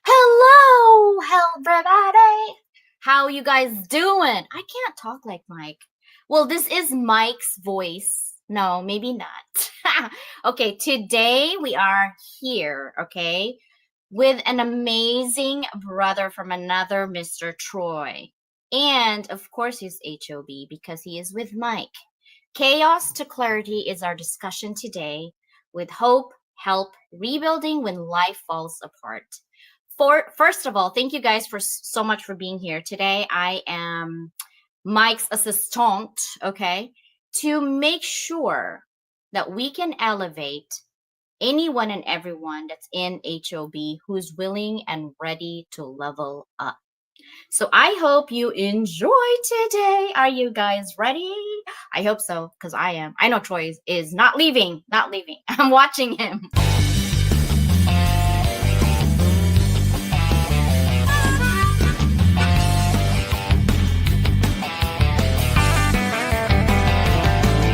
Hello, everybody. How you guys doing? I can't talk like Mike. Well, this is Mike's voice. No, maybe not. Okay, today we are here, okay, with an amazing brother from another Mr. Troy. And of course, he's HOB because he is with Mike. Chaos to clarity is our discussion today with hope, help, rebuilding when life falls apart. First of all, thank you guys for so much for being here today. I am Mike's assistant, okay, to make sure that we can elevate anyone and everyone that's in HOB who's willing and ready to level up. So I hope you enjoy today. Are you guys ready? I hope so, because I am. I know Troy is not leaving, not leaving. I'm watching him.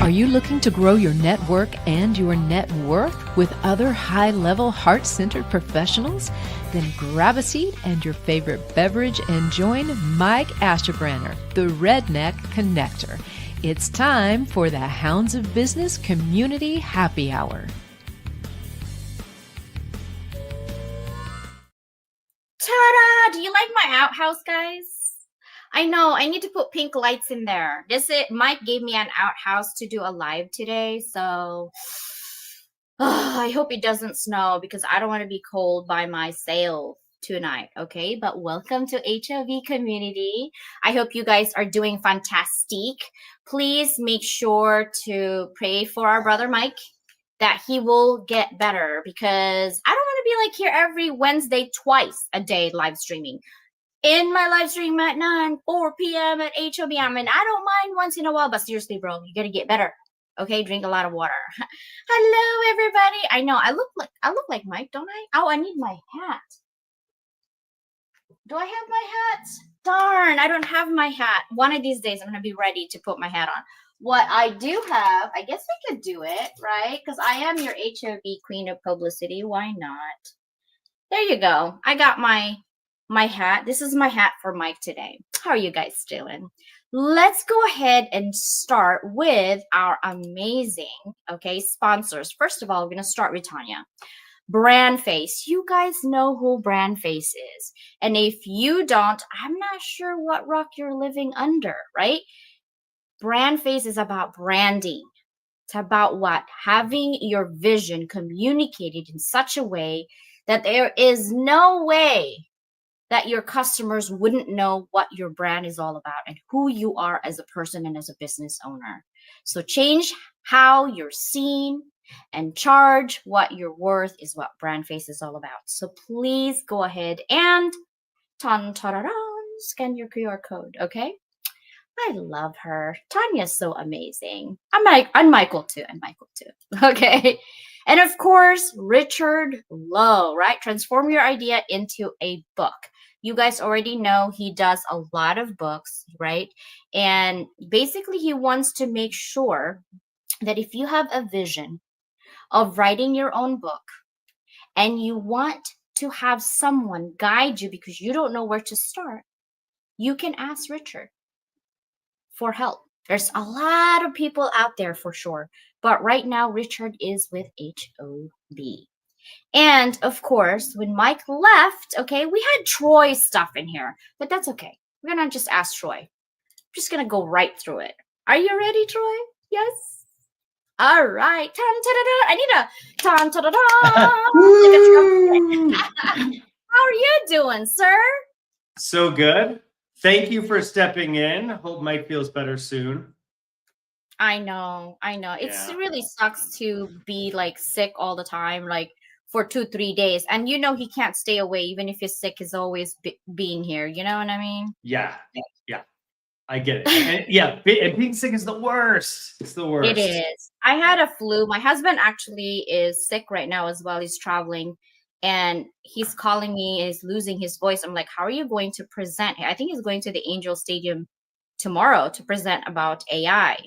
Are you looking to grow your network and your net worth with other high-level, heart-centered professionals? Then grab a seat and your favorite beverage and join Mike Asherbranner, the Redneck Connector. It's time for the Hounds of Business Community Happy Hour. Ta-da! Do you like my outhouse, guys? I know, I need to put pink lights in there. Mike gave me an outhouse to do a live today, so I hope it doesn't snow because I don't want to be cold by myself tonight, okay? But welcome to HOV community. I hope you guys are doing fantastic. Please make sure to pray for our brother Mike that he will get better because I don't want to be like here every Wednesday twice a day live streaming. In my live stream at 4 p.m. at HOB. I mean, I don't mind once in a while, but seriously, bro, you gotta get better. Okay, drink a lot of water. Hello, everybody. I know I look like Mike, don't I? Oh, I need my hat. Do I have my hat? Darn, I don't have my hat. One of these days, I'm gonna be ready to put my hat on. What I do have, I guess I could do it, right? Because I am your HOB queen of publicity. Why not? There you go. I got my hat. This is my hat for Mike today. How are you guys doing? Let's go ahead and start with our amazing, okay, sponsors. First of all, we're going to start with Tanya. Brand Face. You guys know who Brand Face is. And if you don't, I'm not sure what rock you're living under, right? Brand Face is about branding. It's about what? Having your vision communicated in such a way that there is no way that your customers wouldn't know what your brand is all about and who you are as a person and as a business owner. So change how you're seen and charge what you're worth is what Brand Face is all about. So please go ahead and scan your QR code, okay? I love her. Tanya's so amazing. I'm Michael too. Okay. And of course, Richard Lowe, right? Transform your idea into a book. You guys already know he does a lot of books, right? And basically, he wants to make sure that if you have a vision of writing your own book and you want to have someone guide you because you don't know where to start, you can ask Richard for help. There's a lot of people out there for sure. But right now, Richard is with HOB. And of course, when Mike left, okay, we had Troy's stuff in here, but that's okay. We're going to just ask Troy. I'm just going to go right through it. Are you ready, Troy? Yes? All right. I need a How are you doing, sir? So good. Thank you for stepping in. Hope Mike feels better soon. I know. It really sucks to be like sick all the time, like for 2-3 days. And you know he can't stay away, even if he's sick, he's always being here. You know what I mean? Yeah. I get it. And being sick is the worst. It's the worst. It is. I had a flu. My husband actually is sick right now as well. He's traveling. And he's calling me, he's losing his voice. I'm like, how are you going to present? I think he's going to the Angel Stadium tomorrow to present about AI.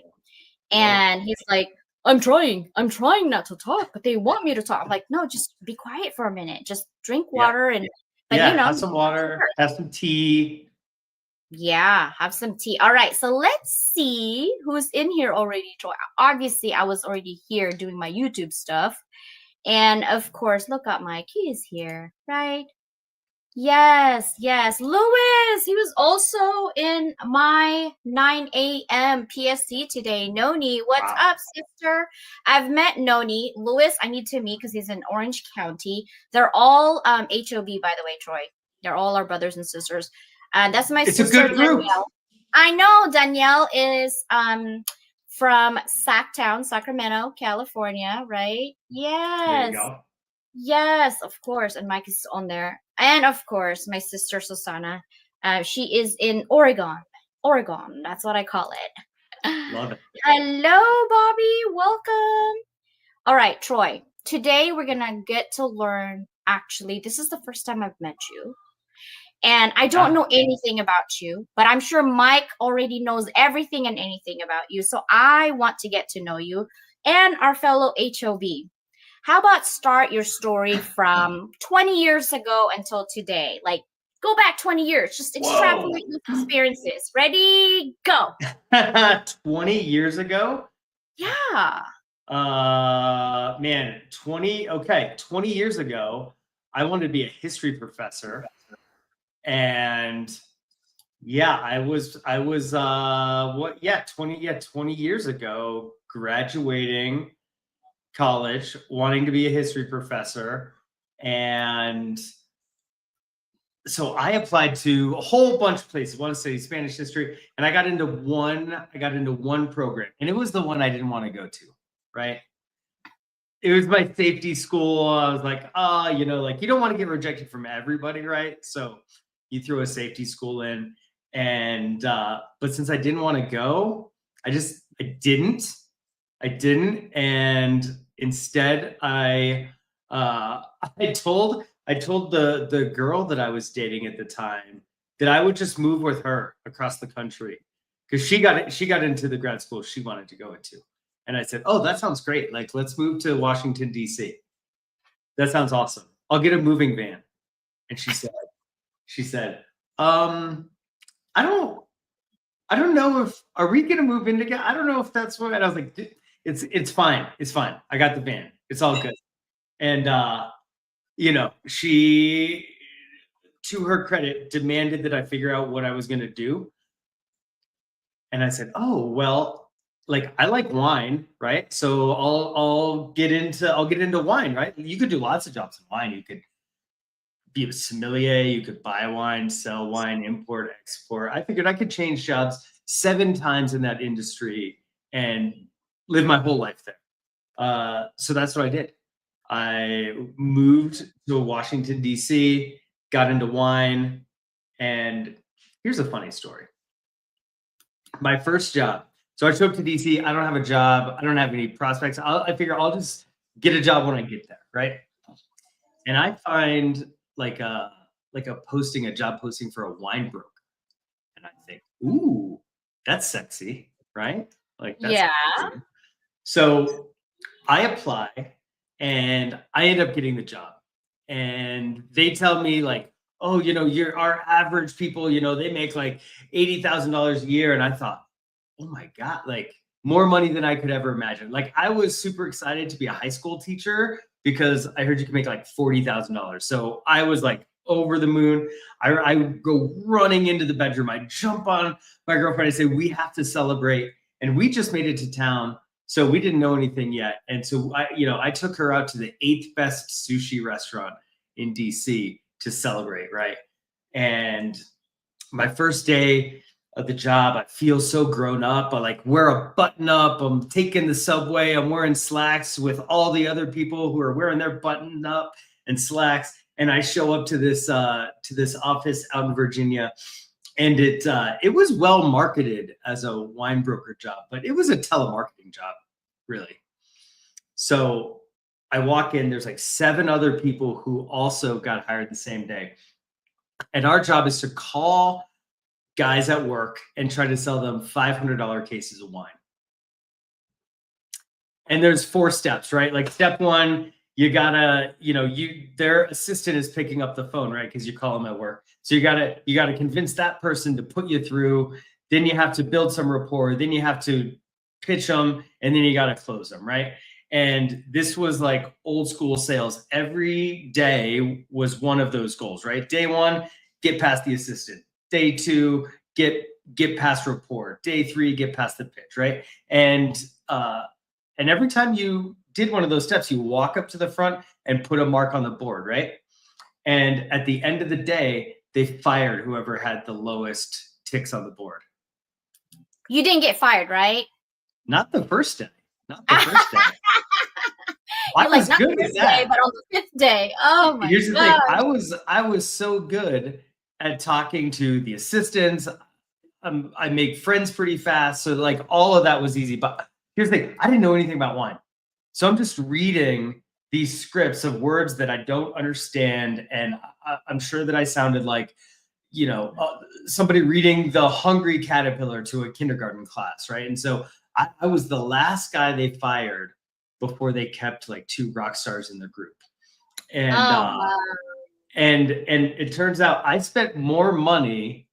And he's like, I'm trying not to talk, but they want me to talk. I'm like, no, just be quiet for a minute. Just drink water and But Yeah, you know, have some water, have some tea. yeah, have some tea. All right, so let's see who's in here already, Troy. Obviously, I was already here doing my YouTube stuff. And of course, look at Mike. He is here, right? Yes, yes. Lewis, he was also in my 9 a.m. PST today. Noni, what's Wow. up, sister? I've met Noni. Lewis, I need to meet because he's in Orange County. They're all HOB, by the way, Troy. They're all our brothers and sisters. And that's my It's a sister, good group. Danielle. I know Danielle is from Sacktown, Sacramento, California, right? There you Yes. go. Yes, of course. And Mike is on there. And of course, my sister Susanna. She is in Oregon. Oregon. That's what I call it. Love it. Hello, Bobby. Welcome. All right, Troy. Today we're going to get to learn. Actually, this is the first time I've met you. And I don't know anything about you, but I'm sure Mike already knows everything and anything about you. So I want to get to know you and our fellow HOB. How about start your story from 20 years ago until today? Like, go back 20 years, just extrapolate your experiences. Ready, go. 20 years ago? Yeah. Man, 20 years ago, I wanted to be a history professor. And yeah, I was 20 years ago, graduating college, wanting to be a history professor. And so I applied to a whole bunch of places. I want to study Spanish history, and I got into one program, and it was the one I didn't want to go to, right? It was my safety school. I was like, you don't want to get rejected from everybody, right? So you throw a safety school in, and but since I didn't want to go, I didn't, and instead I told the girl that I was dating at the time that I would just move with her across the country because she got into the grad school she wanted to go into. And I said, "Oh, that sounds great. Like, let's move to Washington, D.C. That sounds awesome. I'll get a moving van." And she said, I don't know if, are we going to move in together? I don't know if that's what." And I was like, it's fine. It's fine. I got the van. It's all good. And, she, to her credit, demanded that I figure out what I was going to do. And I said, "Oh, well, like, I like wine, right? So I'll get into wine, right? You could do lots of jobs in wine. You could be a sommelier, you could buy wine, sell wine, import, export. I figured I could change jobs 7 times in that industry and live my whole life there. So that's what I did. I moved to Washington, D.C., got into wine, and here's a funny story. My first job. So I showed up to D.C. I don't have a job. I don't have any prospects. I figure I'll just get a job when I get there, right? And I find like a job posting for a wine broker. And I think, ooh, that's sexy, right? Like, that's sexy. So I apply and I end up getting the job. And they tell me like, "Oh, you're our average people, they make like $80,000 a year." And I thought, oh my God, like more money than I could ever imagine. Like, I was super excited to be a high school teacher because I heard you can make like $40,000. So I was like over the moon. I would go running into the bedroom. I jump on my girlfriend. I say, "We have to celebrate." And we just made it to town, so we didn't know anything yet. And so I took her out to the 8th best sushi restaurant in DC to celebrate, right? And my first day of the job, I feel so grown up. I like wear a button up. I'm taking the subway. I'm wearing slacks with all the other people who are wearing their button up and slacks. And I show up to this office out in Virginia, and it was well marketed as a wine broker job, but it was a telemarketing job, really. So I walk in. There's like 7 other people who also got hired the same day, and our job is to call guys at work and try to sell them $500 cases of wine. And there's 4 steps, right? Like, step 1, you gotta, their assistant is picking up the phone, right? Because you call them at work. So you gotta convince that person to put you through. Then you have to build some rapport. Then you have to pitch them, and then you gotta close them, right? And this was like old school sales. Every day was one of those goals, right? Day one, get past the assistant. Day two, get past rapport. Day three, get past the pitch, right? And every time you did one of those steps, you walk up to the front and put a mark on the board, right? And at the end of the day, they fired whoever had the lowest ticks on the board. You didn't get fired, right? Not the first day. Not the first day. I You're was like, not good this at that. day, but on the 5th day. Oh my Here's the god. thing. I was so good at talking to the assistants. I make friends pretty fast. So like all of that was easy. But here's the thing. I didn't know anything about wine. So I'm just reading these scripts of words that I don't understand. And I'm sure that I sounded like, somebody reading The Hungry Caterpillar to a kindergarten class, right? And so I was the last guy they fired before they kept like 2 rock stars in their group. And wow. and it turns out I spent more money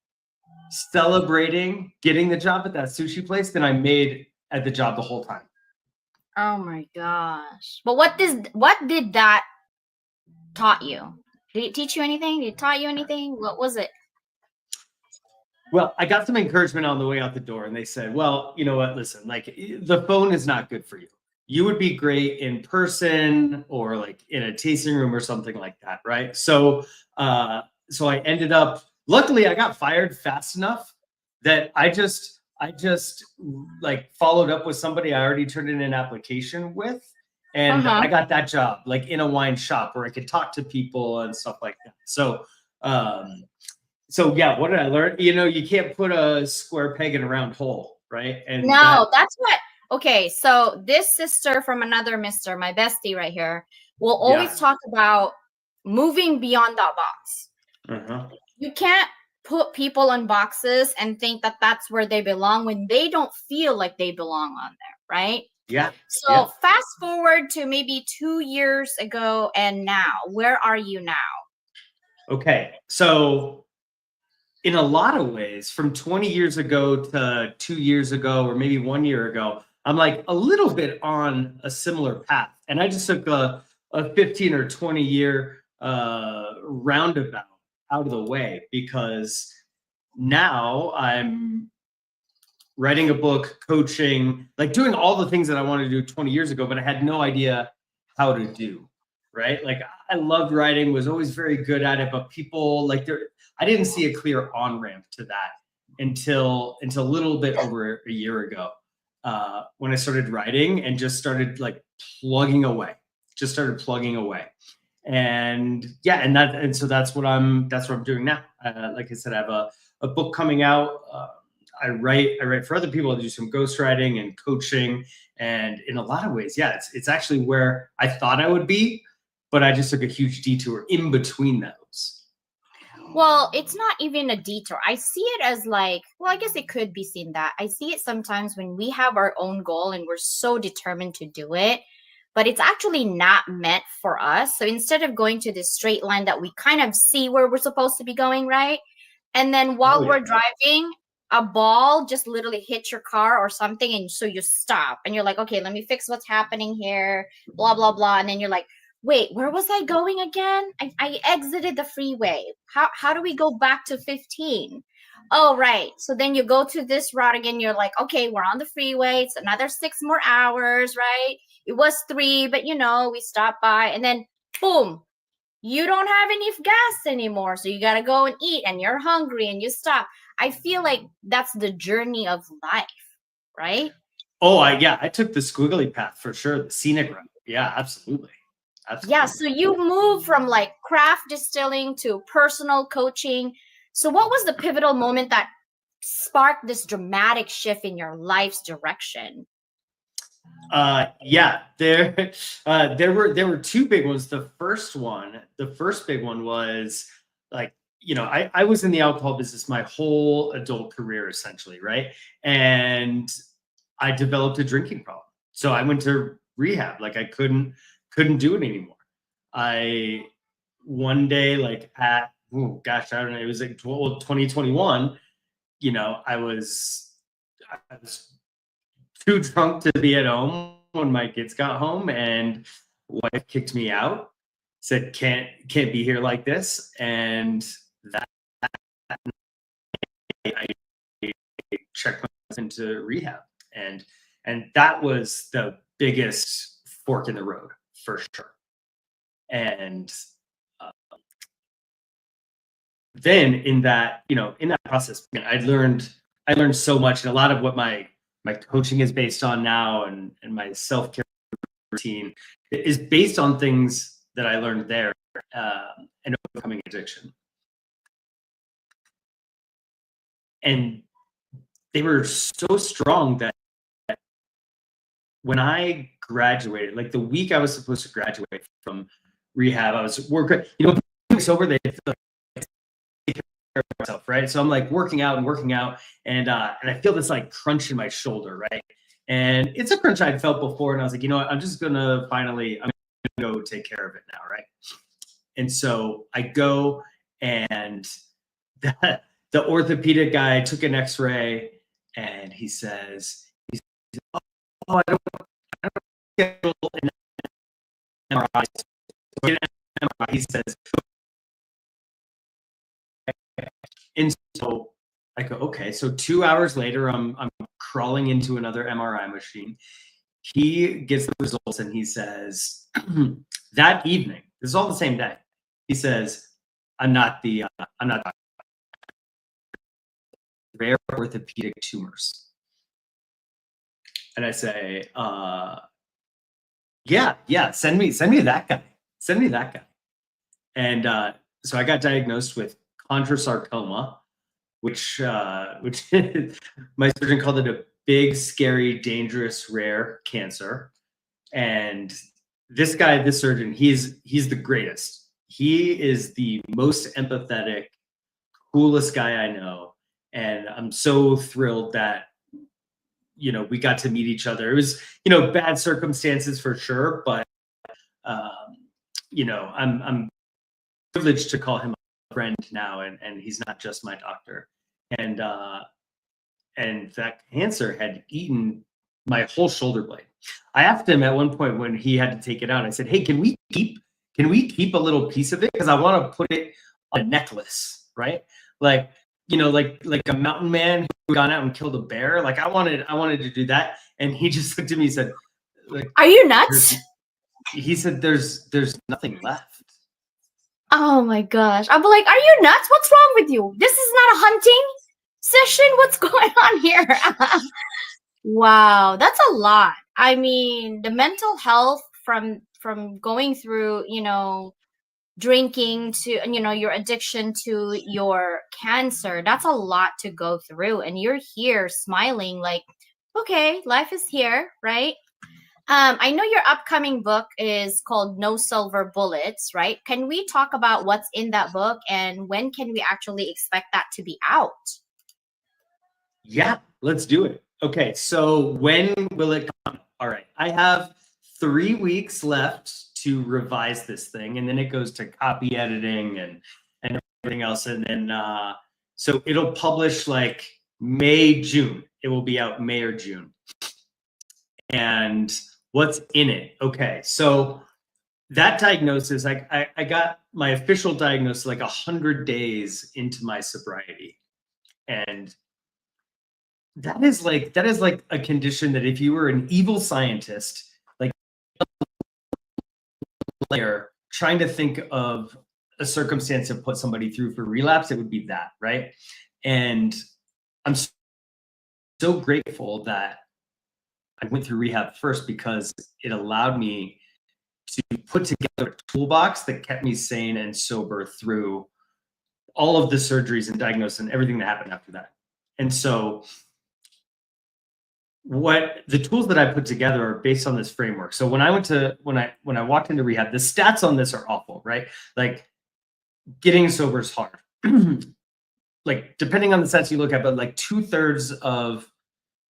celebrating getting the job at that sushi place than I made at the job the whole time. Oh my gosh. But what did that taught you? Did it teach you anything? Did it taught you anything? What was it? Well, I got some encouragement on the way out the door, and they said, well, you know what, listen, like the phone is not good for you. You would be great in person or like in a tasting room or something like that, right? So I ended up, luckily I got fired fast enough that I just like followed up with somebody I already turned in an application with. And I got that job like in a wine shop where I could talk to people and stuff like that. So yeah, what did I learn? You can't put a square peg in a round hole, right? And no, that's what. Okay, so this sister from another mister, my bestie right here, will always talk about moving beyond that box. You can't put people in boxes and think that that's where they belong when they don't feel like they belong on there, right? Yeah. So fast forward to maybe 2 years ago and now, where are you now? Okay, so in a lot of ways, from 20 years ago to 2 years ago, or maybe 1 year ago, I'm like a little bit on a similar path. And I just took a 15 or 20 year roundabout out of the way, because now I'm writing a book, coaching, like doing all the things that I wanted to do 20 years ago, but I had no idea how to do, right? Like I loved writing, was always very good at it, but people I didn't see a clear on-ramp to that until a little bit over a year ago, when I started writing and just started like plugging away. And yeah, and so that's what I'm doing now. Like I said, I have a book coming out. I write for other people. I do some ghostwriting and coaching, and in a lot of ways, yeah, it's actually where I thought I would be, but I just took a huge detour in between those. Well, it's not even a detour. I see it as like, well, I guess it could be seen that. I see it sometimes when we have our own goal and we're so determined to do it, but it's actually not meant for us. So instead of going to this straight line that we kind of see where we're supposed to be going, right? And then while we're driving, a ball just literally hits your car or something, and so you stop and you're like, okay, let me fix what's happening here, blah, blah, blah. And then you're like, wait, where was I going again? I exited the freeway. How do we go back to 15? Oh, right. So then you go to this route again. You're like, okay, we're on the freeway. It's another 6 more hours, right? It was 3, but we stopped by, and then boom, you don't have any gas anymore. So you got to go and eat, and you're hungry and you stop. I feel like that's the journey of life, right? Oh, I took the squiggly path for sure. The scenic route. Yeah, absolutely. Yeah, so you move from like craft distilling to personal coaching. So what was the pivotal moment that sparked this dramatic shift in your life's direction? There were 2 big ones. The first big one was like, I was in the alcohol business my whole adult career, essentially, right? And I developed a drinking problem. So I went to rehab. Like I couldn't do it anymore. one day, like at, oh gosh, I don't know, it was like 2021, you know, I was too drunk to be at home when my kids got home, and wife kicked me out, said can't be here like this. And that I checked myself into rehab, and that was the biggest fork in the road for sure. And then in that, you know, in that process, I learned so much, and a lot of what my coaching is based on now, and my self-care routine is based on things that I learned there, and overcoming addiction. And they were so strong that when I graduated, like the week I was supposed to graduate from rehab, I was working, you know, sober, they feel like take care of myself, right? So I'm like working out, and I feel this like crunch in my shoulder, right? And it's a crunch I'd felt before, and I was like, you know what, I'm gonna go take care of it now, right? And so I go, and the orthopedic guy took an X-ray, and he says, oh, I don't schedule an MRI. He says, and so I go, okay. So 2 hours later, I'm crawling into another MRI machine. He gets the results, and he says, that evening, this is all the same day, he says, I'm not rare orthopedic tumors. And I say, yeah, send me that guy. Send me that guy. And so I got diagnosed with chondrosarcoma, which my surgeon called it a big, scary, dangerous, rare cancer. And this surgeon, he's the greatest. He is the most empathetic, coolest guy I know. And I'm so thrilled that, you know, we got to meet each other. It was, you know, bad circumstances for sure, but you know, I'm privileged to call him a friend now, and he's not just my doctor. And that cancer had eaten my whole shoulder blade. I asked him at one point when he had to take it out, I said, hey, can we keep a little piece of it? Because I want to put it on a necklace, right? Like, you know, like a mountain man who gone out and killed a bear. Like I wanted to do that. And he just looked at me and said, like, are you nuts? He said, there's nothing left. Oh my gosh. I'll be like, are you nuts? What's wrong with you? This is not a hunting session. What's going on here? Wow, that's a lot. I mean, the mental health from going through, you know, drinking to, you know, your addiction to your cancer, that's a lot to go through. And you're here smiling like, okay, life is here, right? I know your upcoming book is called No Silver Bullets, right? Can we talk about what's in that book, and when can we actually expect that to be out? Yeah, let's do it. Okay, so when will it come? All right, I have 3 weeks left to revise this thing, and then it goes to copy editing and everything else. And then, so it'll publish like May, June. It will be out May or June. And what's in it? Okay, so that diagnosis, I got my official diagnosis like 100 days into my sobriety. And that is like a condition that if you were an evil scientist, like player trying to think of a circumstance to put somebody through for relapse, it would be that, right? And I'm so grateful that I went through rehab first, because it allowed me to put together a toolbox that kept me sane and sober through all of the surgeries and diagnosis and everything that happened after that. And so what the tools that I put together are based on this framework. So when I walked into rehab, the stats on this are awful, right? Like getting sober is hard. Like depending on the stats you look at, but like 2/3 of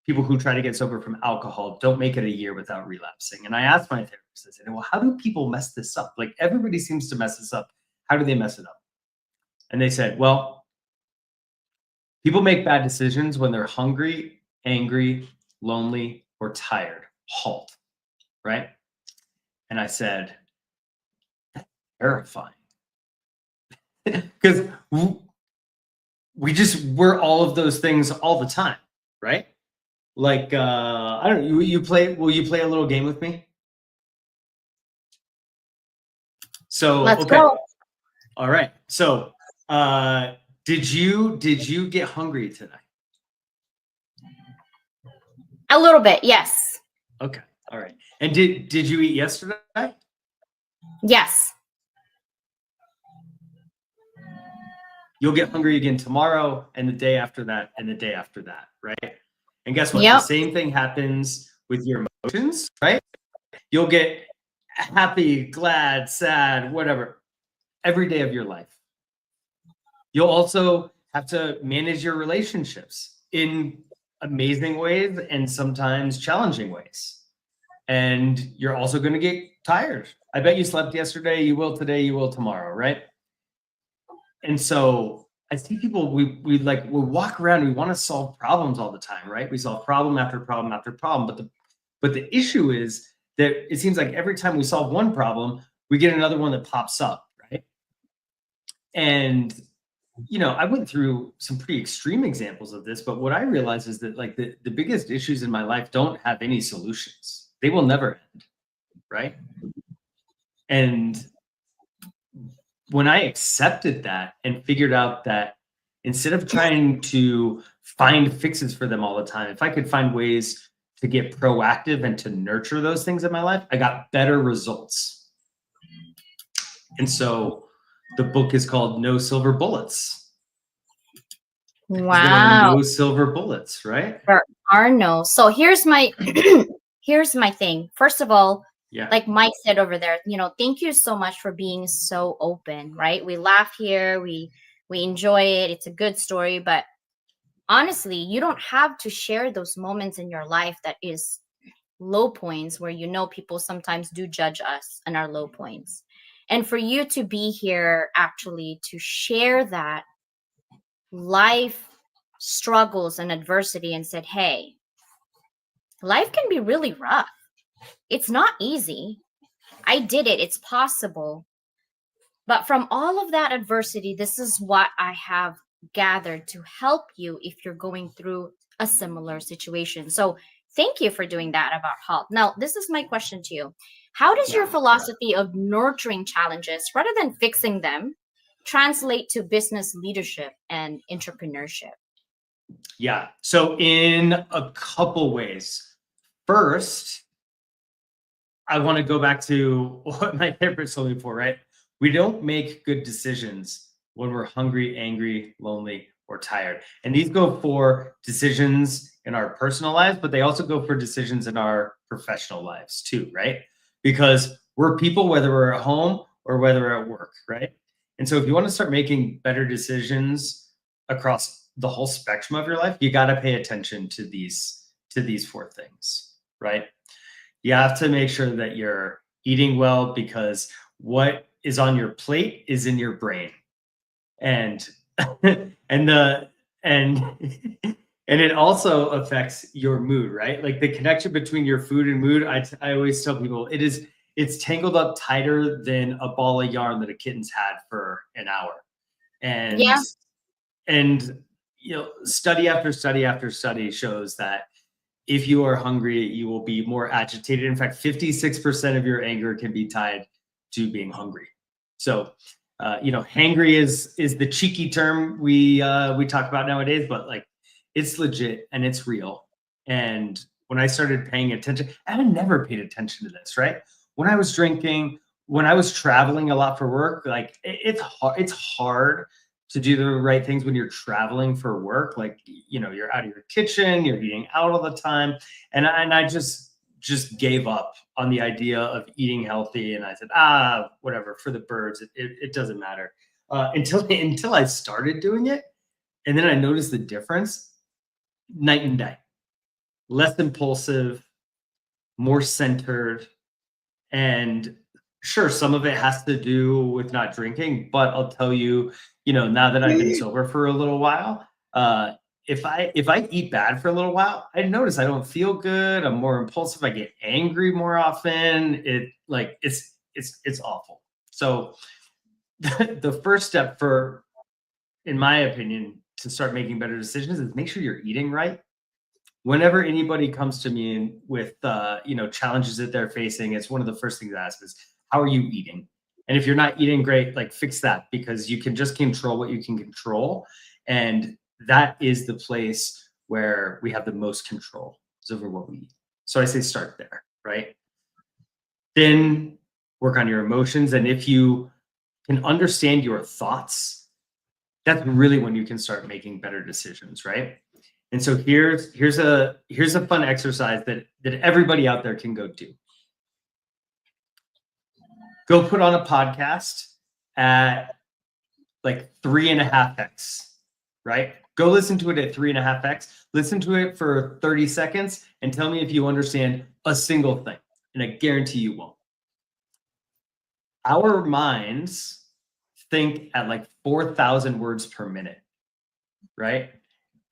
people who try to get sober from alcohol don't make it a year without relapsing. And I asked my therapist, I said, well, how do people mess this up? Like everybody seems to mess this up. How do they mess it up? And they said, well, people make bad decisions when they're hungry, angry, lonely, or tired. Halt. Right? And I said, that's terrifying. Because we're all of those things all the time, right? Like, I don't know, will you play a little game with me? So, Let's okay. go. All right. So, did you get hungry tonight? A little bit, yes. Okay. All right. And did you eat yesterday? Yes. You'll get hungry again tomorrow and the day after that and the day after that, right? And guess what? Yep. The same thing happens with your emotions, right? You'll get happy, glad, sad, whatever, every day of your life. You'll also have to manage your relationships in amazing ways and sometimes challenging ways. And you're also going to get tired. I bet you slept yesterday, you will today, you will tomorrow, right? And so I see people, we walk around, we want to solve problems all the time, right? We solve problem after problem after problem. But the issue is that it seems like every time we solve one problem, we get another one that pops up, right? And, you know, I went through some pretty extreme examples of this, but what I realized is that like the biggest issues in my life don't have any solutions. They will never end, right? And when I accepted that and figured out that instead of trying to find fixes for them all the time, if I could find ways to get proactive and to nurture those things in my life, I got better results. And so the book is called No Silver Bullets. Wow. There are no silver bullets, right? There are no. So here's my here's my thing. First of all, Yeah. like Mike said over there, you know, thank you so much for being so open, right? We laugh here, we enjoy it. It's a good story, but honestly, you don't have to share those moments in your life that is low points where you know people sometimes do judge us and our low points. And for you to be here actually to share that life struggles and adversity and said, hey, life can be really rough. It's not easy. I did it. It's possible. But from all of that adversity, this is what I have gathered to help you if you're going through a similar situation. So thank you for doing that about HALT. Now, this is my question to you. How does your philosophy of nurturing challenges rather than fixing them translate to business leadership and entrepreneurship? Yeah. So in a couple ways. First, I want to go back to what my therapist told me before, right? We don't make good decisions when we're hungry, angry, lonely, or tired. And these go for decisions in our personal lives, but they also go for decisions in our professional lives too, right? Because we're people, whether we're at home or whether we're at work, right? And so if you want to start making better decisions across the whole spectrum of your life, you got to pay attention to these four things, right? You have to make sure that you're eating well, because what is on your plate is in your brain. And and it also affects your mood, right? Like the connection between your food and mood, I always tell people it's tangled up tighter than a ball of yarn that a kitten's had for an hour. And Yeah. And you know, study after study after study shows that if you are hungry, you will be more agitated. In fact, 56% of your anger can be tied to being hungry. So, you know, hangry is the cheeky term we talk about nowadays, but like it's legit and it's real. And when I started paying attention, I had never paid attention to this, right? When I was drinking, when I was traveling a lot for work, like it's hard to do the right things when you're traveling for work. Like, you know, you're out of your kitchen, you're eating out all the time. And I just gave up on the idea of eating healthy. And I said, whatever, for the birds, it doesn't matter. Until I started doing it. And then I noticed the difference, night and day. less impulsive, more centered. And sure, some of it has to do with not drinking, but I'll tell you, now that I've been sober for a little while, if I eat bad for a little while, I notice I don't feel good. I'm more impulsive. I get angry more often. It's awful. So the first step in my opinion, to start making better decisions is make sure you're eating right. Whenever anybody comes to me with challenges that they're facing, it's one of the first things I ask is, how are you eating? And if you're not eating great, like, fix that, because you can just control what you can control. And that is the place where we have the most control, is over what we eat. So I say start there, right? Then work on your emotions. And if you can understand your thoughts, that's really when you can start making better decisions, right? And so here's a fun exercise that everybody out there can go do. Go put on a podcast at like 3.5x, right? Go listen to it at 3.5x. Listen to it for 30 seconds and tell me if you understand a single thing. And I guarantee you won't. Our minds think at like 4,000 words per minute, right?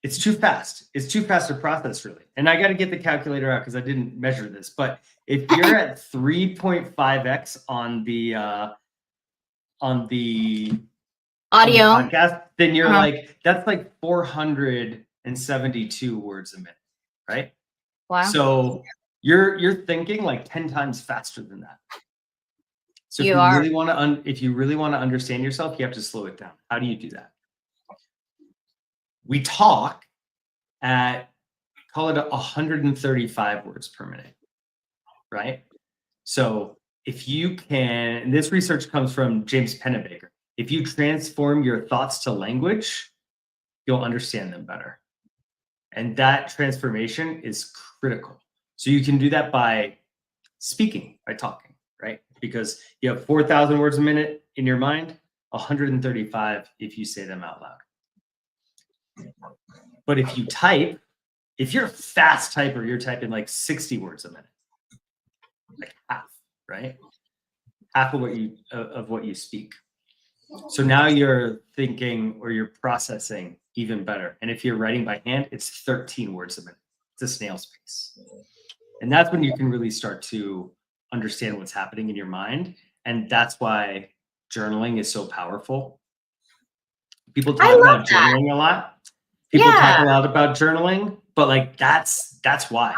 It's too fast. It's too fast to process, really. And I got to get the calculator out because I didn't measure this. But if you're at 3.5x on the Audio podcast, then you're like, that's like 472 words a minute, right? Wow. So you're thinking like 10 times faster than that. So if you really want to understand yourself, you have to slow it down. How do you do that? We talk at, call it 135 words per minute, right? So if you can, and this research comes from James Pennebaker, if you transform your thoughts to language, you'll understand them better. And that transformation is critical. So you can do that by speaking, by talking, right? Because you have 4,000 words a minute in your mind, 135 if you say them out loud. But if you type, if you're a fast typer, you're typing like 60 words a minute, like half, right? Half of what you speak. So now you're thinking, or you're processing even better. And if you're writing by hand, it's 13 words a minute. It's a snail's pace. And that's when you can really start to understand what's happening in your mind. And that's why journaling is so powerful. People talk about journaling a lot. People talk a lot about journaling, but like that's why.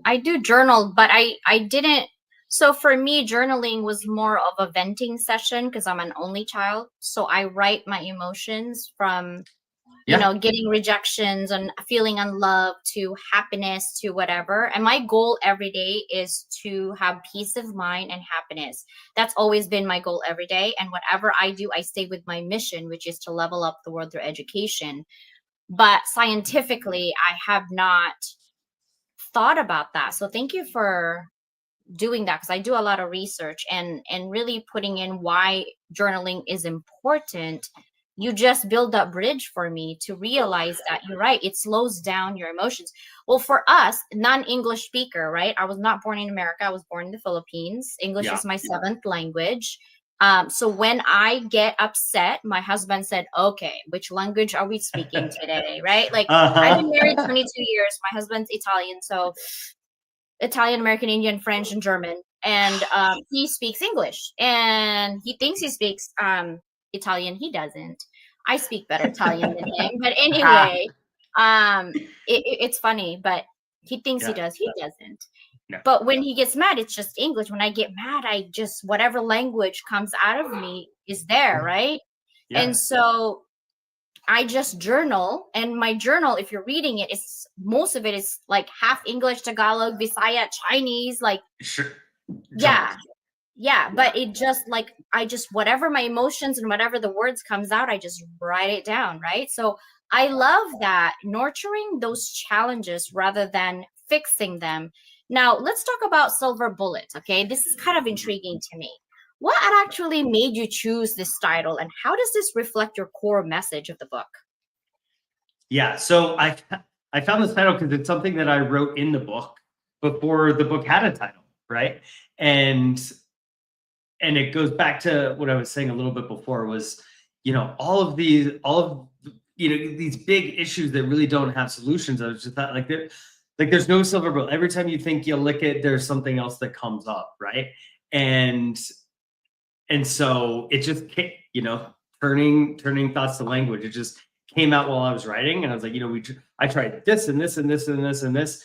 I do journal, but I didn't. So for me, journaling was more of a venting session because I'm an only child. So I write my emotions from, getting rejections and feeling unloved to happiness to whatever. And my goal every day is to have peace of mind and happiness. That's always been my goal every day. And whatever I do, I stay with my mission, which is to level up the world through education. But scientifically, I have not thought about that. So thank you for doing that, because I do a lot of research and really putting in why journaling is important. You just build that bridge for me to realize that you're right. It slows down your emotions. Well, for us, non-English speaker, right? I was not born in America. I was born in the Philippines. English is my seventh language. So when I get upset, my husband said, okay, which language are we speaking today? Right? Like I've been married 22 years. My husband's Italian. So Italian, American, Indian, French, and German. And he speaks English and he thinks he speaks Italian. He doesn't. I speak better Italian than him. But anyway, it's funny, but he thinks he does. He doesn't. No. But when he gets mad, it's just English. When I get mad, I just, whatever language comes out of me is there, right? Yeah. And so I just journal, and my journal, if you're reading it, it's most of it is like half English, Tagalog, Visaya, Chinese, like sure. Yeah, but it just like whatever my emotions and whatever the words comes out, I just write it down, right? So I love that, nurturing those challenges rather than fixing them. Now, let's talk about silver bullet, okay? This is kind of intriguing to me. What actually made you choose this title, and how does this reflect your core message of the book? Yeah, so I found this title because it's something that I wrote in the book before the book had a title, right? And it goes back to what I was saying a little bit before was, these big issues that really don't have solutions. I was just thought there's no silver bullet. Every time you think you'll lick it, there's something else that comes up, right? And so it just, turning thoughts to language. It just came out while I was writing, and I was like, I tried this and this and this and this and this.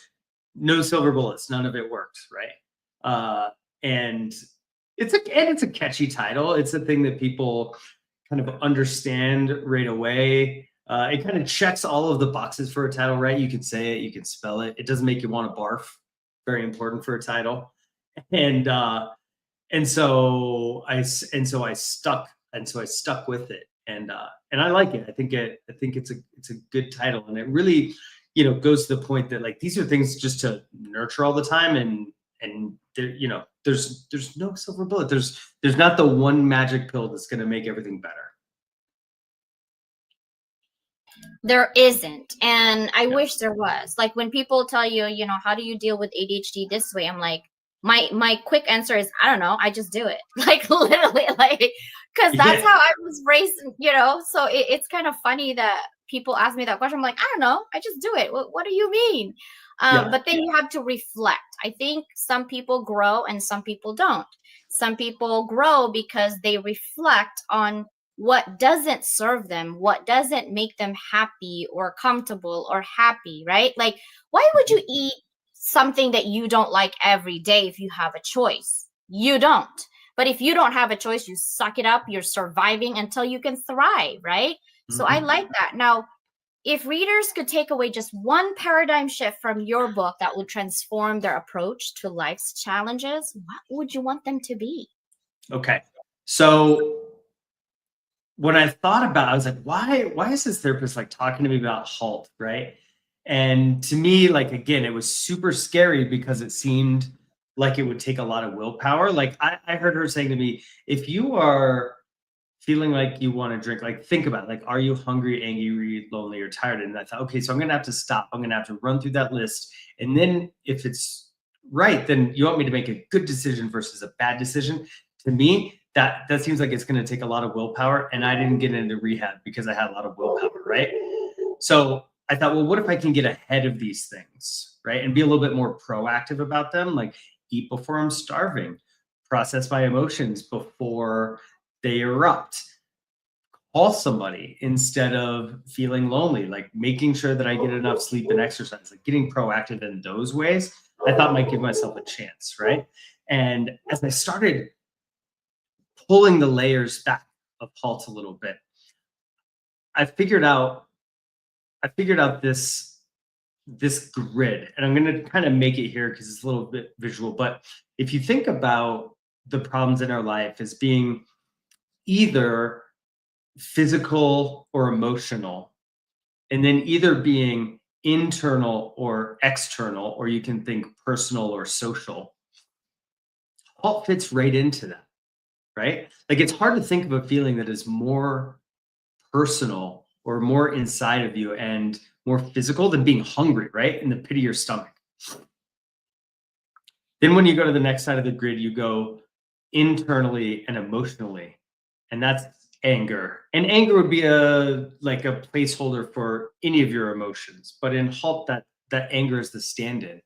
No silver bullets. None of it worked, right? And it's a catchy title. It's a thing that people kind of understand right away. It kind of checks all of the boxes for a title, right? You can say it, you can spell it. It doesn't make you want to barf. Very important for a title. And so I stuck with it, and I like it. I think it's a good title, and it really, goes to the point that like these are things just to nurture all the time, and there, there's no silver bullet. There's not the one magic pill that's going to make everything better. There isn't. And I wish there was. Like when people tell you, how do you deal with ADHD this way? I'm like, my quick answer is, I don't know. I just do it. Like literally, like, because that's how I was raised, so it's kind of funny that people ask me that question. I'm like, I don't know. I just do it. What do you mean? But then you have to reflect. I think some people grow and some people don't. Some people grow because they reflect on what doesn't serve them, what doesn't make them happy or comfortable or happy, right? Like, why would you eat something that you don't like every day if you have a choice? You don't. But if you don't have a choice, you suck it up, you're surviving until you can thrive, right? Mm-hmm. So I like that. Now, if readers could take away just one paradigm shift from your book that would transform their approach to life's challenges, what would you want them to be? Okay. So when I thought about it, I was like, why is this therapist like talking to me about HALT, right? And to me, like, again, it was super scary because it seemed like it would take a lot of willpower. Like I heard her saying to me, if you are feeling like you want to drink, like think about it, like, are you hungry, angry, lonely, or tired? And I thought, okay, so I'm going to have to stop. I'm going to have to run through that list. And then if it's right, then you want me to make a good decision versus a bad decision. To me, that seems like it's going to take a lot of willpower. And I didn't get into rehab because I had a lot of willpower, right? So I thought, well, what if I can get ahead of these things, right? And be a little bit more proactive about them, like eat before I'm starving, process my emotions before they erupt, call somebody instead of feeling lonely, like making sure that I get enough sleep and exercise, like getting proactive in those ways, I thought might give myself a chance, right? And as I started pulling the layers back of HALT a little bit, I figured out this grid, and I'm going to kind of make it here because it's a little bit visual. But if you think about the problems in our life as being either physical or emotional, and then either being internal or external, or you can think personal or social, HALT fits right into that, right? Like it's hard to think of a feeling that is more personal or more inside of you and more physical than being hungry, right? In the pit of your stomach. Then when you go to the next side of the grid, you go internally and emotionally, and that's anger. And anger would be like a placeholder for any of your emotions, but in HALT, that anger is the stand-in.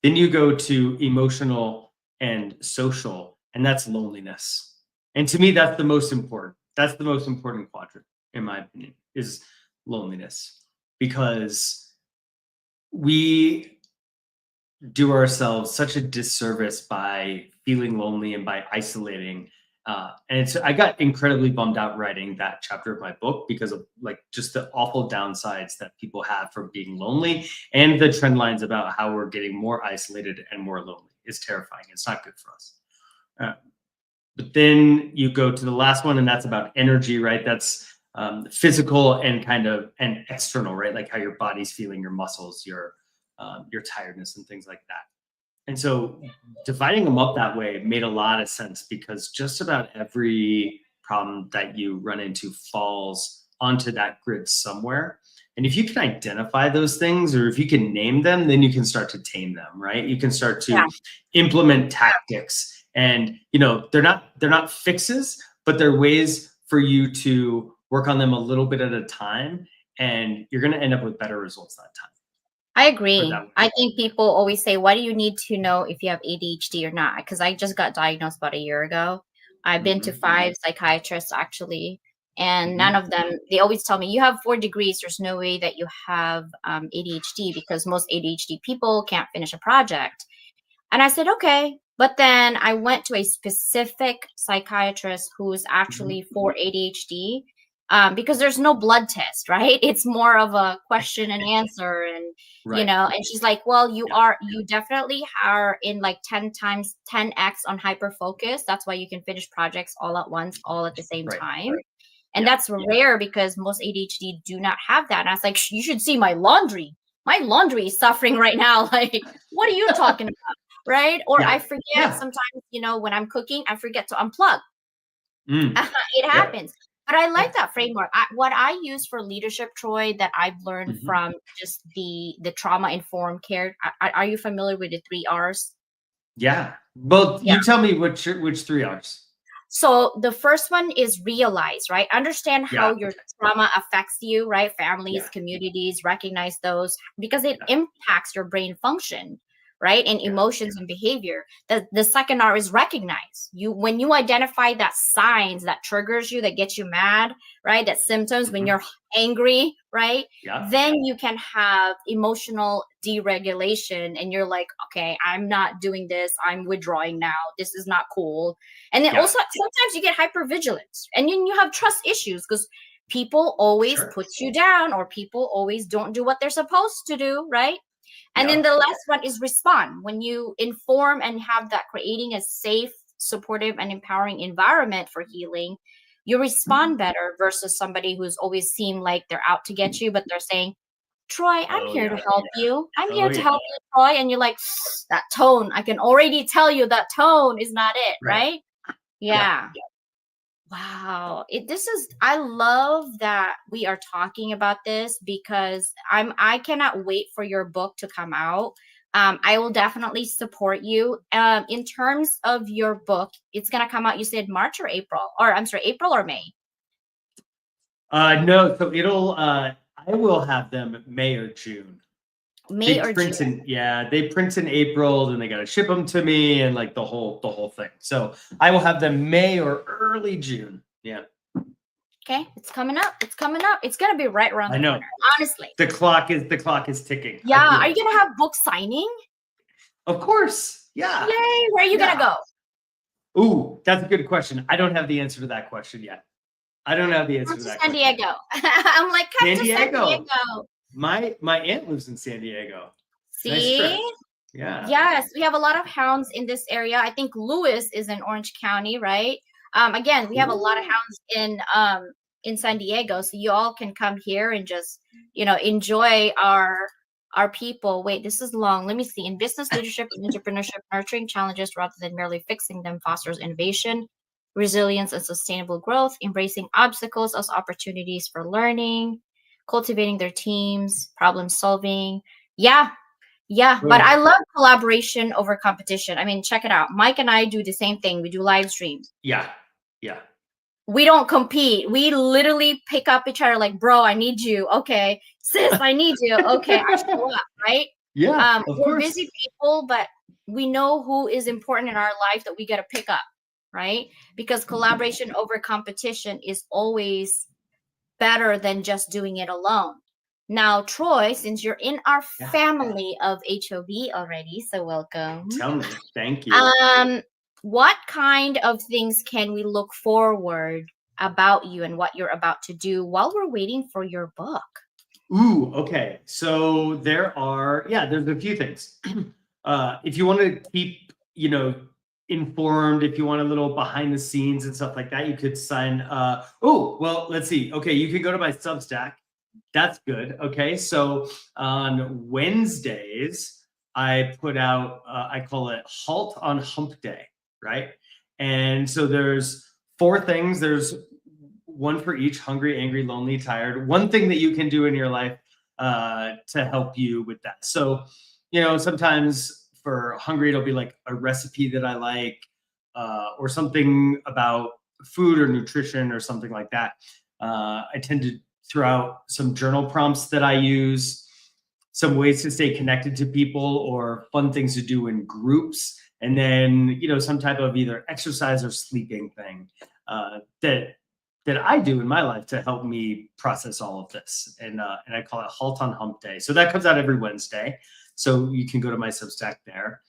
Then you go to emotional and social, and that's loneliness. And to me, that's the most important. That's the most important quadrant, in my opinion, is loneliness, because we do ourselves such a disservice by feeling lonely and by isolating. And I got incredibly bummed out writing that chapter of my book because of like just the awful downsides that people have from being lonely, and the trend lines about how we're getting more isolated and more lonely is terrifying. It's not good for us. But then you go to the last one, and that's about energy, right? That's physical and and external, right? Like how your body's feeling, your muscles, your tiredness and things like that. And so dividing them up that way made a lot of sense, because just about every problem that you run into falls onto that grid somewhere. And if you can identify those things, or if you can name them, then you can start to tame them, right? You can start to implement tactics, and they're not fixes, but they're ways for you to work on them a little bit at a time, and you're going to end up with better results that time. I agree. I think people always say, why do you need to know if you have ADHD or not? Because I just got diagnosed about a year ago. I've been to 5 psychiatrists actually, and none of them, they always tell me, you have 4 degrees. There's no way that you have ADHD, because most ADHD people can't finish a project. And I said, okay. But then I went to a specific psychiatrist who's actually for ADHD, because there's no blood test, right? It's more of a question and answer. And, and she's like, well, you definitely are in like 10x on hyper focus. That's why you can finish projects all at once, all at the same time. And that's rare, because most ADHD do not have that. And I was like, you should see my laundry. My laundry is suffering right now. Like, what are you talking about? Right? Or I forget sometimes, when I'm cooking, I forget to unplug. It happens. But I like that framework. What I use for leadership, Troy, that I've learned from just the trauma-informed care. Are you familiar with the 3 R's? Yeah. Well, you tell me which 3 R's. So the first one is realize, right? Understand how your trauma affects you, right? Families, communities, recognize those, because it impacts your brain function, right? And emotions and behavior. The second R is recognize. When you identify that signs that triggers you, that gets you mad, right? That symptoms when you're angry, right? Then you can have emotional deregulation, and you're like, okay, I'm not doing this. I'm withdrawing now. This is not cool. And then also sometimes you get hypervigilance, and then you have trust issues, because people always put you down, or people always don't do what they're supposed to do, right? And then the last one is respond. When you inform and have that, creating a safe, supportive, and empowering environment for healing, you respond better versus somebody who's always seemed like they're out to get you, but they're saying, Troy, I'm here to help you. I'm here to help you, Troy. And you're like, that tone, I can already tell you that tone is not it, right? Yeah. Wow. I love that we are talking about this, because I cannot wait for your book to come out. I will definitely support you. In terms of your book, it's going to come out, you said March or April, or I'm sorry, April or May? No, so I will have them May or June. May or June. They print in April, then they got to ship them to me, and like the whole thing. So I will have them May or early June. Yeah. Okay, it's coming up. It's coming up. It's gonna be right around the corner. Honestly, the clock is ticking. Yeah. Are you gonna have book signing? Of course. Yeah. Yay! Where are you gonna go? Ooh, that's a good question. I don't have the answer to that question yet. I don't have the answer to that. San Diego. I'm like, come to San Diego. My aunt lives in San Diego. See? Nice. Yeah. Yes, we have a lot of hounds in this area. I think Lewis is in Orange County, right? Again, we have a lot of hounds in San Diego, so you all can come here and just enjoy our people. Wait, this is long. Let me see. In business, leadership, and entrepreneurship, nurturing challenges rather than merely fixing them fosters innovation, resilience, and sustainable growth. Embracing obstacles as opportunities for learning, cultivating their teams, problem solving. Yeah. But I love collaboration over competition. I mean, check it out. Mike and I do the same thing. We do live streams. Yeah. We don't compete. We literally pick up each other like, bro, I need you. Okay. Sis, I need you. Okay. I show up, right? Yeah. We're busy people, but we know who is important in our life that we got to pick up, right? Because collaboration over competition is always better than just doing it alone. Now, Troy, since you're in our family of HOB already, so welcome. Tell me. Thank you. What kind of things can we look forward about you and what you're about to do while we're waiting for your book? Ooh, okay. So there's a few things. If you want to keep, informed, if you want a little behind the scenes and stuff like that, you could sign. Let's see. Okay, you could go to my Substack. That's good. Okay, so on Wednesdays, I put out, I call it Halt on Hump Day, right? And so there's 4 things. There's one for each: hungry, angry, lonely, tired. One thing that you can do in your life to help you with that. So, sometimes for hungry, it'll be like a recipe that I like, or something about food or nutrition or something like that. I tend to throw out some journal prompts that I use, some ways to stay connected to people or fun things to do in groups. And then, some type of either exercise or sleeping thing that I do in my life to help me process all of this. And I call it Halt on Hump Day. So that comes out every Wednesday. So you can go to my Substack there.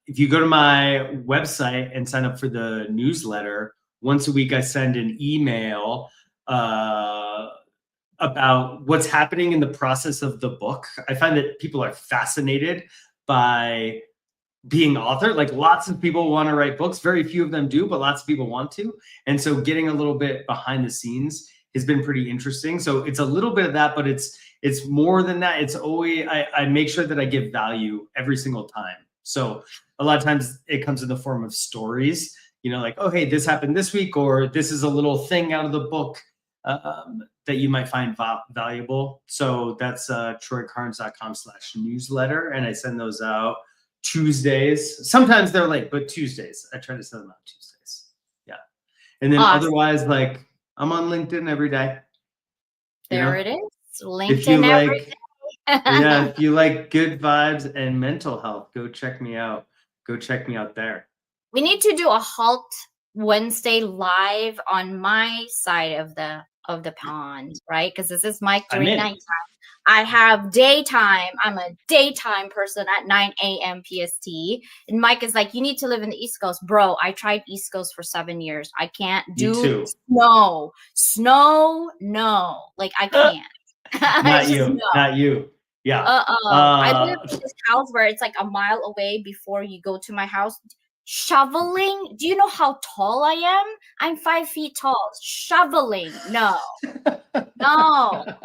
If you go to my website and sign up for the newsletter, once a week I send an email about what's happening in the process of the book. I find that people are fascinated by being author. Like, lots of people want to write books. Very few of them do, but lots of people want to. And so getting a little bit behind the scenes has been pretty interesting. So it's a little bit of that, but it's more than that. It's always, I make sure that I give value every single time. So a lot of times it comes in the form of stories, like, oh, hey, this happened this week, or this is a little thing out of the book that you might find valuable. So that's troykarnes.com/newsletter. And I send those out Tuesdays. Sometimes they're late, but Tuesdays. I try to send them out Tuesdays. Yeah. And then otherwise, like, I'm on LinkedIn every day. There it is. LinkedIn every day. Yeah, if you like good vibes and mental health, go check me out. Go check me out there. We need to do a Halt Wednesday live on my side of the pond, right? Because this is Mike during nighttime. I have daytime. I'm a daytime person at 9 a.m. PST. And Mike is like, you need to live in the East Coast. Bro, I tried East Coast for 7 years. I can't do snow. No. Like, I can't. Not you. Yeah. I live in this house where it's like a mile away before you go to my house. Shoveling. Do you know how tall I am? I'm 5 feet tall. Shoveling. No.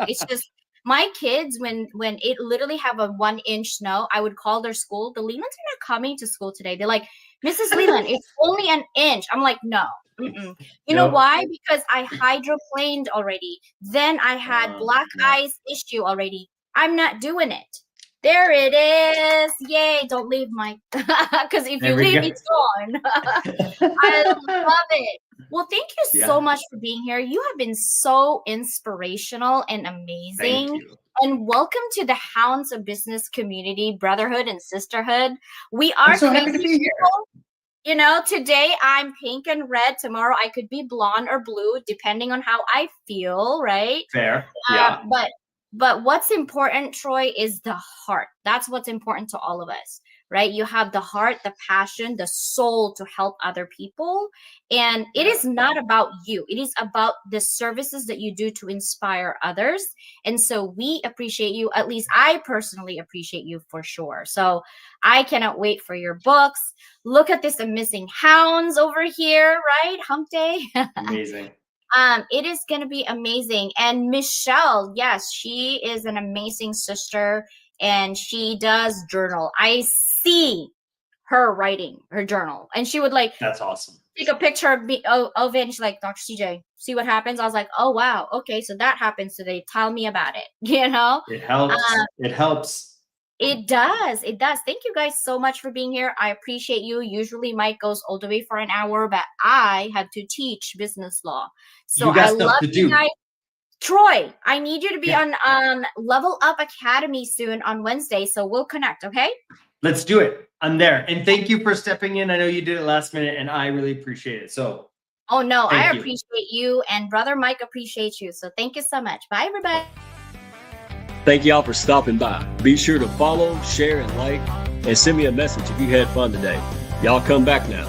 It's just, my kids, when it literally have a 1-inch snow, I would call their school. The Lelands are not coming to school today. They're like, Mrs. Leland, it's only an inch. I'm like, no. You know why? Because I hydroplaned already. Then I had black ice issue already. I'm not doing it. There it is. Yay. Don't leave, Mike. Because if you leave, it's gone. I love it. Well, thank you so much for being here. You have been so inspirational and amazing. Thank you. And welcome to the Hounds of Business community, brotherhood and sisterhood. We are so happy to be here. Today I'm pink and red. Tomorrow I could be blonde or blue, depending on how I feel, right? Fair. Yeah. But what's important, Troy, is the heart. That's what's important to all of us, right? You have the heart, the passion, the soul to help other people. And it is not about you. It is about the services that you do to inspire others. And so we appreciate you. At least I personally appreciate you for sure. So I cannot wait for your books. Look at this amazing hounds over here, right? Hump Day. Amazing. It is going to be amazing. And Michelle, yes, she is an amazing sister and she does journal. I see her writing her journal and she would that's awesome. Take a picture of me of it. And she's like, Dr. CJ, see what happens? I was like, oh, wow. Okay. So that happens today. Tell me about it. It helps. It helps. It does. Thank you guys so much for being here. I appreciate you. Usually Mike goes all the way for an hour, but I have to teach business law. So I love you guys. Troy, I need you to be on Level Up Academy soon on Wednesday. So we'll connect. Okay. Let's do it. I'm there. And thank you for stepping in. I know you did it last minute and I really appreciate it. So. Oh, no, I appreciate you. And Brother Mike appreciates you. So thank you so much. Bye, everybody. Thank y'all for stopping by. Be sure to follow, share, and like, and send me a message if you had fun today. Y'all come back now.